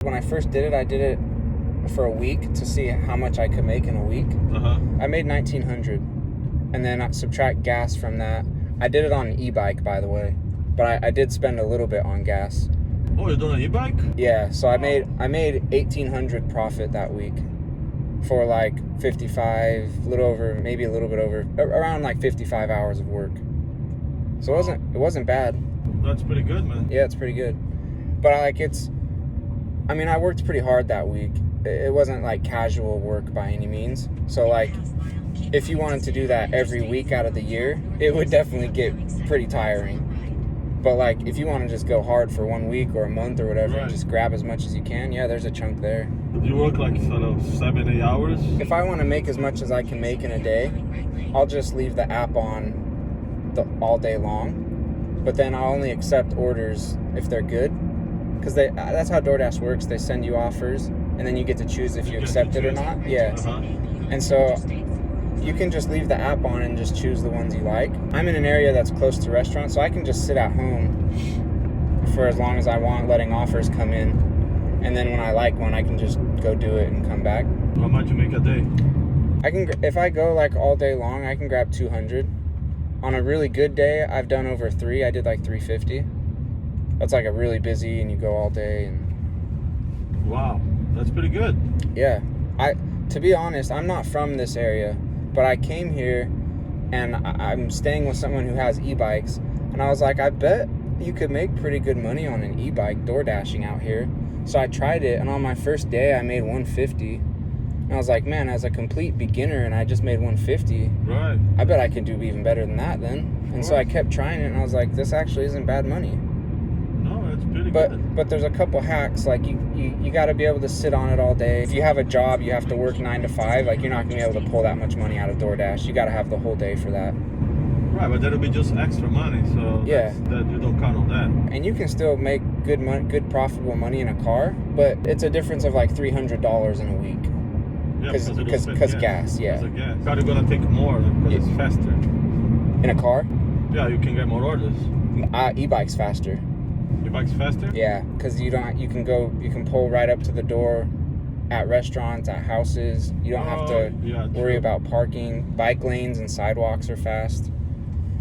When I first did it, I did it for a week to see how much I could make in a week. I made $1,900, and then I subtract gas from that. I did it on an e-bike, by the way, but I did spend a little bit on gas. Oh, you're doing an e-bike? Yeah, so I made $1,800 profit that week for like 55, maybe a little bit over, around like 55 hours of work. So it wasn't bad. That's pretty good, man. Yeah, it's pretty good. But I worked pretty hard that week. It wasn't like casual work by any means. So like, if you wanted to do that every week out of the year, it would definitely get pretty tiring. But like, if you want to just go hard for 1 week or a month or whatever, and just grab as much as you can, yeah, there's a chunk there. Do you work like sort of 7-8 hours? If I want to make as much as I can make in a day, I'll just leave the app on all day long. But then I'll only accept orders if they're good. Because that's how DoorDash works. They send you offers, and then you get to choose if you accept it or not. Yeah. And so you can just leave the app on and just choose the ones you like. I'm in an area that's close to restaurants, so I can just sit at home for as long as I want, letting offers come in. And then when I like one, I can just go do it and come back. How much you make a day? If I go like all day long, I can grab 200. On a really good day, I've done over 3. I did like 350. That's like a really busy and you go all day. And wow, that's pretty good. Yeah. To be honest, I'm not from this area, but I came here and I'm staying with someone who has e-bikes, and I was like, I bet you could make pretty good money on an e-bike DoorDashing out here. So I tried it, and on my first day I made 150. And I was like, man, as a complete beginner and I just made 150, right, I bet I could do even better than that then. And so I kept trying it, and I was like, this actually isn't bad money. No, it's pretty good. But there's a couple hacks. Like you got to be able to sit on it all day. If you have a job, you have to work 9 to 5. Like, you're not gonna be able to pull that much money out of DoorDash. You got to have the whole day for that. Right, but that'll be just extra money, so yeah, that you don't count on that. And you can still make good profitable money in a car, but it's a difference of like $300 in a week. Yeah, because gas. Yeah. Gas. Car is gonna take more because it's faster. In a car? Yeah, you can get more orders. E-bike's faster. E-bike's faster? Yeah, because you can pull right up to the door at restaurants, at houses. You don't have to worry about parking. Bike lanes and sidewalks are fast.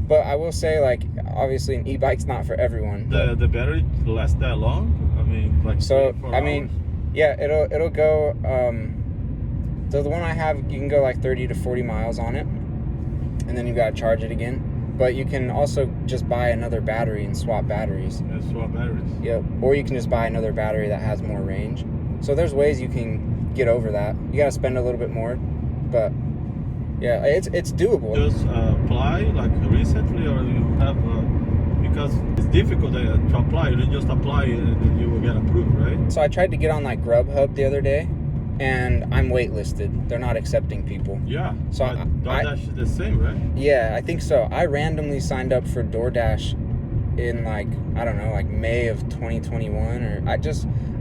But I will say, like, obviously an e-bike's not for everyone. The battery lasts that long? I mean, like 3-4 hours? Yeah, it'll go. So the one I have, you can go like 30 to 40 miles on it, and then you gotta charge it again. But you can also just buy another battery and swap batteries. Yeah, swap batteries. Yep. Or you can just buy another battery that has more range. So there's ways you can get over that. You gotta spend a little bit more, but yeah, it's doable. Just apply like recently, or you have because it's difficult to apply. You don't just apply and you will get approved, right? So I tried to get on like Grubhub the other day, and I'm waitlisted. They're not accepting people. Yeah. So DoorDash is the same, right? Yeah, I think so. I randomly signed up for DoorDash in like, I don't know, like May of 2021, or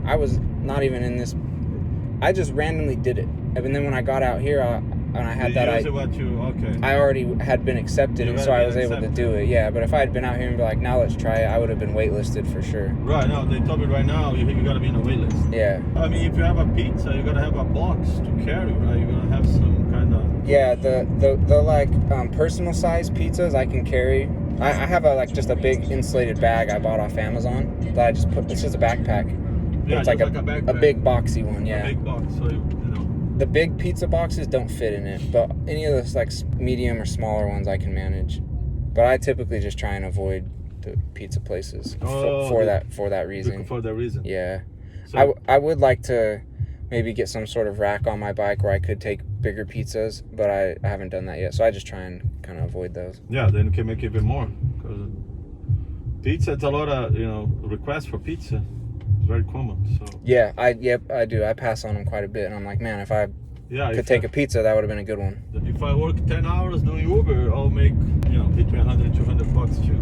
I was not even in this. I just randomly did it, and then when I got out here, and I had I already had been accepted, and so I was able to do it. Yeah, but if I had been out here and be like, now let's try it, I would have been waitlisted for sure. Right, no, they told me right now you gotta be in a waitlist. Yeah. I mean, if you have a pizza, you gotta have a box to carry, right? You're gonna have some kind of. Yeah, the like personal size pizzas I can carry. I have just a big insulated bag I bought off Amazon that I just put. It's just a backpack. Yeah, it's like a big boxy one. Yeah. A big box, so you know. The big pizza boxes don't fit in it, but any of those like medium or smaller ones I can manage. But I typically just try and avoid the pizza places for that reason. For that reason. Yeah. So, I would like to maybe get some sort of rack on my bike where I could take bigger pizzas, but I haven't done that yet. So I just try and kind of avoid those. Yeah, then you can make even more. Because pizza, it's a lot of requests for pizza. Very common. So yeah, I do. I pass on them quite a bit, and I'm like, man, if I could take a pizza, that would have been a good one. If I work 10 hours doing Uber, I'll make between 100 and 200 bucks too.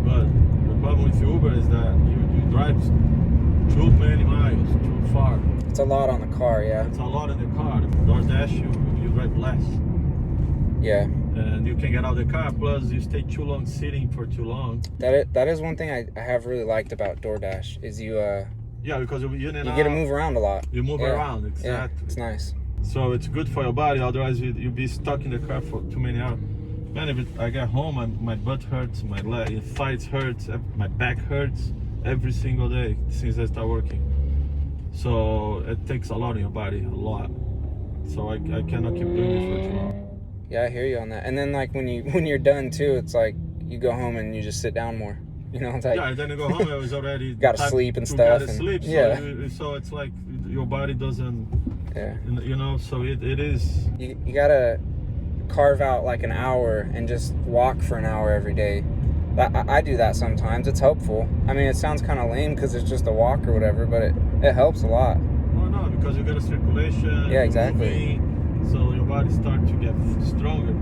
But the problem with Uber is that you drive too many miles, too far. It's a lot on the car, yeah. It's a lot in the car. DoorDash, you drive less. Yeah. And you can get out of the car, plus you stay too long sitting for too long. That is one thing I have really liked about DoorDash is you Yeah, because you in and You out. get to move around a lot. You move around, exactly. Yeah, it's nice. So it's good for your body. Otherwise, you'll be stuck in the car for too many hours. Man, if I get home, my butt hurts, my thighs hurts, my back hurts every single day since I start working. So it takes a lot on your body, a lot. So I cannot keep doing this for too long. Yeah, I hear you on that. And then like when you're done too, it's like you go home and you just sit down more. You know, it's like, yeah, and then you go home, it was already gotta time sleep and to stuff. gotta sleep. So Yeah. so it's like your body doesn't. Yeah. You know, so it is. You gotta carve out like an hour and just walk for an hour every day. I do that sometimes. It's helpful. I mean, it sounds kind of lame because it's just a walk or whatever, but it helps a lot. Oh no, because you get a circulation. Yeah, exactly. Moving, so your body starts to get stronger.